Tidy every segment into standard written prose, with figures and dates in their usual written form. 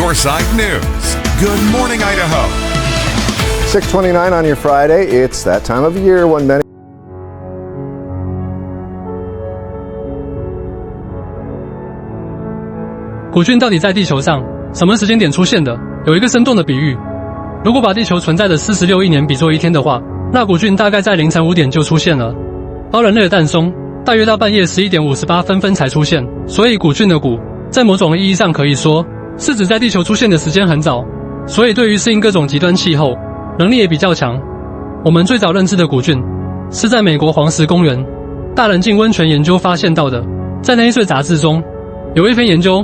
Shoreside News. Good morning, Idaho. 6:29 on your Friday. It's that time of year when many古菌到底在地球上什么时间点出现的？有一个生动的比喻，如果把地球存在的46亿年比作一天的话，那古菌大概在凌晨5点就出现了。包人类的蛋松大约到半夜11点58分才出现，所以古菌的古在某种意义上可以说是指在地球出现的时间很早，所以对于适应各种极端气候能力也比较强。我们最早认知的古菌是在美国黄石公园大人进温泉研究发现到的。在那一岁杂志中有一篇研究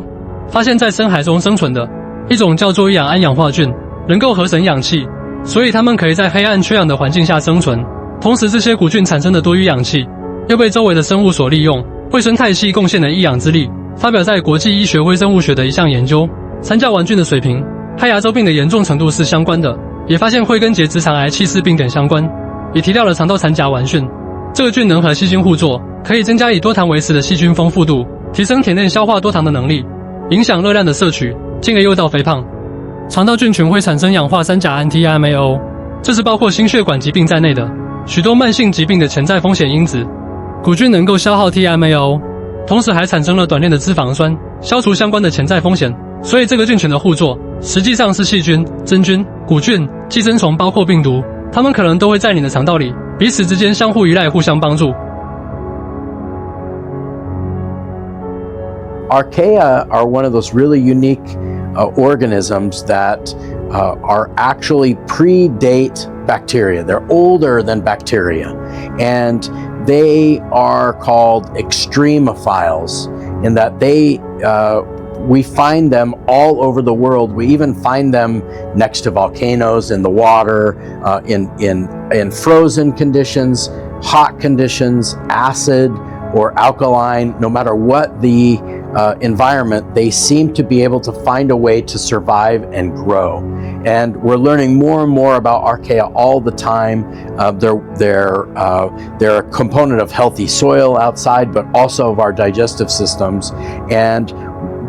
发现，在深海中生存的一种叫做一氧胺氧化菌能够合成氧气，所以它们可以在黑暗缺氧的环境下生存。同时这些古菌产生的多余氧气又被周围的生物所利用，为生态系贡献了一氧之力。发表在国际医学微生物学的一项研究，参加完菌的水平和牙周病的严重程度是相关的，也发现会跟结直肠癌、气室病等相关，也提到了肠道残甲烷菌。这个菌能和细菌互作，可以增加以多糖为食的细菌丰富度，提升体内消化多糖的能力，影响热量的摄取，进而诱导肥胖。肠道菌群会产生氧化三甲胺 TMAO， 这是包括心血管疾病在内的许多慢性疾病的潜在风险因子。古菌能够消耗 TMAO， 同时还产生了短链的脂肪酸，消除相关的潜在风险。所以这个菌群的互作实际上是细菌、真菌、古菌、寄生虫包括病毒，它们可能都会在你的肠道里，彼此之间相互依赖，互相帮助。Archaea are one of those really unique organisms that actually predate bacteria. They're older than bacteria, and they are called extremophiles in that we find them all over the world. We even find them next to volcanoes, in the water, in frozen conditions, hot conditions, acid or alkaline. No matter what the environment, they seem to be able to find a way to survive and grow. And we're learning more and more about archaea all the time. They're a component of healthy soil outside, but also of our digestive systems. And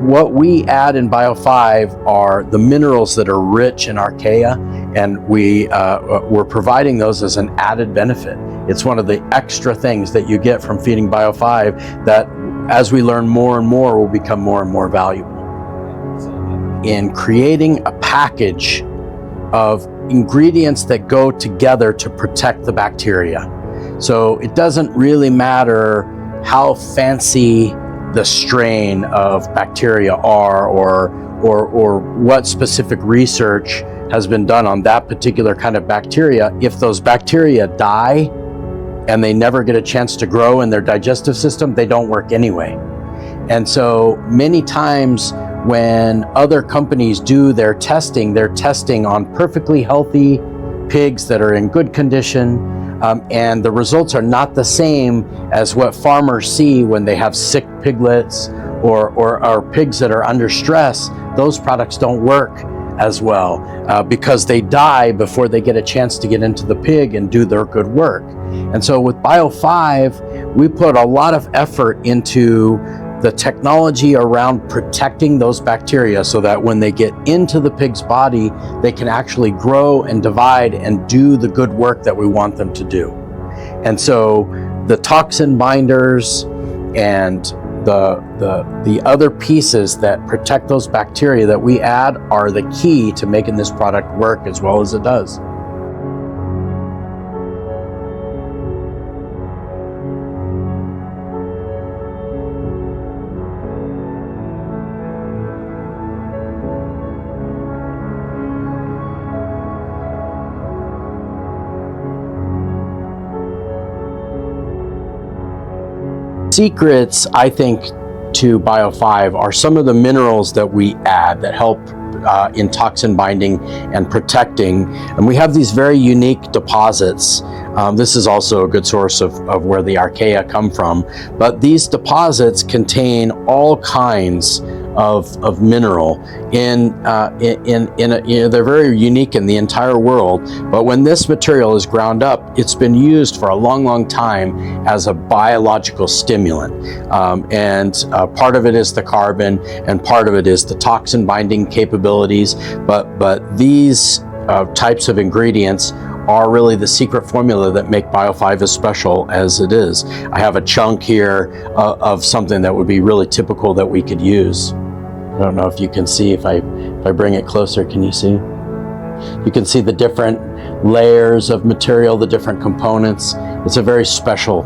what we add in Bio-5 are the minerals that are rich in archaea, and we're providing those as an added benefit. It's one of the extra things that you get from feeding Bio-5 that, as we learn more and more, will become more and more valuable. In creating a package of ingredients that go together to protect the bacteria. So it doesn't really matter how fancy the strain of bacteria are or what specific research has been done on that particular kind of bacteria. If those bacteria die and they never get a chance to grow in their digestive system, they don't work anyway. And so many times when other companies do their testing, they're testing on perfectly healthy pigs that are in good condition, and the results are not the same as what farmers see when they have sick piglets or pigs that are under stress. Those products don't work as well because they die before they get a chance to get into the pig and do their good work. And so with Bio-5, we put a lot of effort into the technology around protecting those bacteria so that when they get into the pig's body, they can actually grow and divide and do the good work that we want them to do. And so the toxin binders and the other pieces that protect those bacteria that we add are the key to making this product work as well as it does. Secrets, I think, to Bio-5 are some of the minerals that we add that help in toxin binding and protecting. And we have these very unique deposits. This is also a good source of where the archaea come from. But these deposits contain all kinds of mineral they're very unique in the entire world. But when this material is ground up, it's been used for a long time as a biological stimulant. Part of it is the carbon, and part of it is the toxin binding capabilities. But these types of ingredients are really the secret formula that make Bio-5 as special as it is. I have a chunk here of something that would be really typical that we could use. I don't know if you can see, if I bring it closer, can you see? You can see the different layers of material, the different components. It's a very special.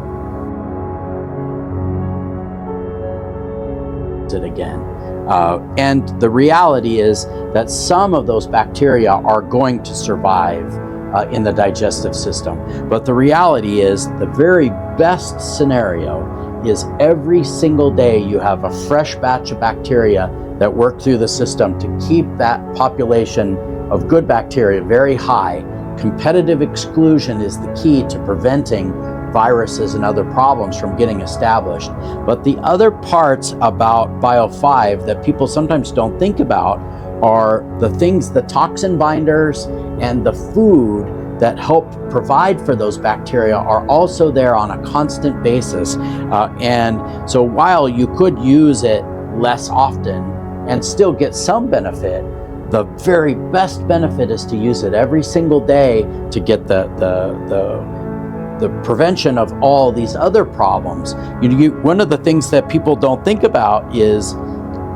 It again. And the reality is that some of those bacteria are going to survive in the digestive system. But the reality is the very best scenario is every single day you have a fresh batch of bacteria that work through the system to keep that population of good bacteria very high. Competitive exclusion is the key to preventing viruses and other problems from getting established. But the other parts about Bio-5 that people sometimes don't think about are the things, the toxin binders and the food that help provide for those bacteria are also there on a constant basis. And so while you could use it less often and still get some benefit, the very best benefit is to use it every single day to get the prevention of all these other problems. One of the things that people don't think about is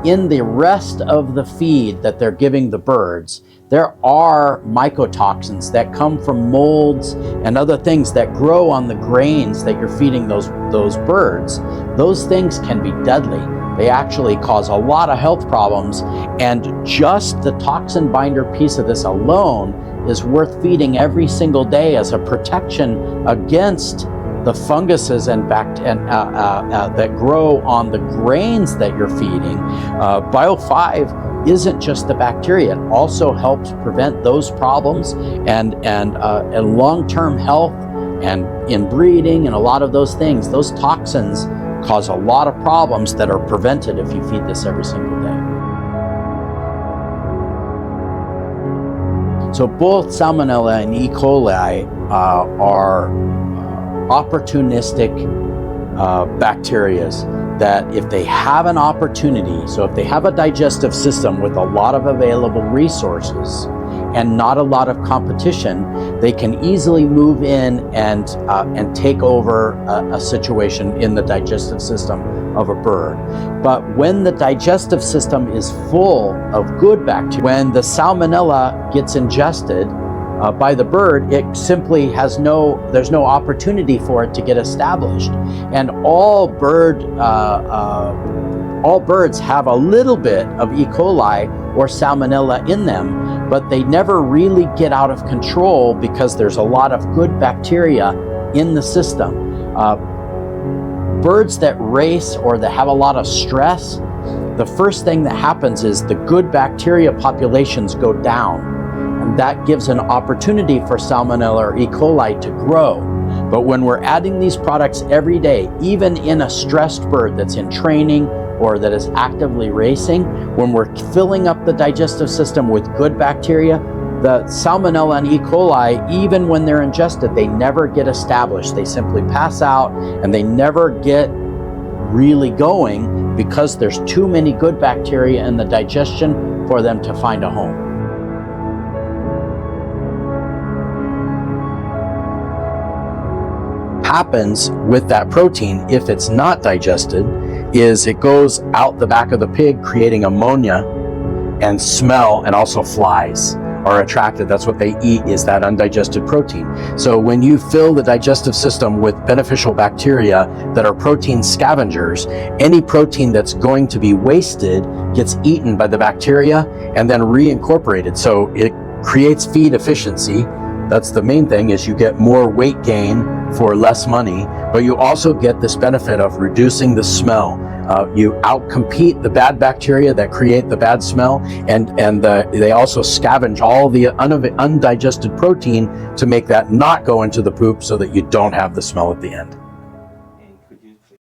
in the rest of the feed that they're giving the birds, there are mycotoxins that come from molds and other things that grow on the grains that you're feeding those birds. Those things can be deadly. They actually cause a lot of health problems, and just the toxin binder piece of this alone is worth feeding every single day as a protection against the funguses and that grow on the grains that you're feeding. Bio-5 isn't just the bacteria, it also helps prevent those problems and long-term health and inbreeding and a lot of those things. Those toxins cause a lot of problems that are prevented if you feed this every single day. So both Salmonella and E. coli are opportunistic bacterias that if they have an opportunity, so if they have a digestive system with a lot of available resources and not a lot of competition, they can easily move in and take over a situation in the digestive system of a bird. But when the digestive system is full of good bacteria, when the Salmonella gets ingested by the bird, it simply there's no opportunity for it to get established. And all birds have a little bit of E. coli or Salmonella in them, but they never really get out of control because there's a lot of good bacteria in the system. Birds that race or that have a lot of stress, the first thing that happens is the good bacteria populations go down. And that gives an opportunity for Salmonella or E. coli to grow. But when we're adding these products every day, even in a stressed bird that's in training or that is actively racing, when we're filling up the digestive system with good bacteria, the Salmonella and E. coli, even when they're ingested, they never get established. They simply pass out and they never get really going because there's too many good bacteria in the digestion for them to find a home. Happens with that protein if it's not digested is it goes out the back of the pig, creating ammonia and smell, and also flies are attracted. That's what they eat, is that undigested protein. So when you fill the digestive system with beneficial bacteria that are protein scavengers, any protein that's going to be wasted gets eaten by the bacteria and then reincorporated. So it creates feed efficiency. That's the main thing, is you get more weight gain for less money, but you also get this benefit of reducing the smell. You outcompete the bad bacteria that create the bad smell, and they also scavenge all the undigested protein to make that not go into the poop so that you don't have the smell at the end.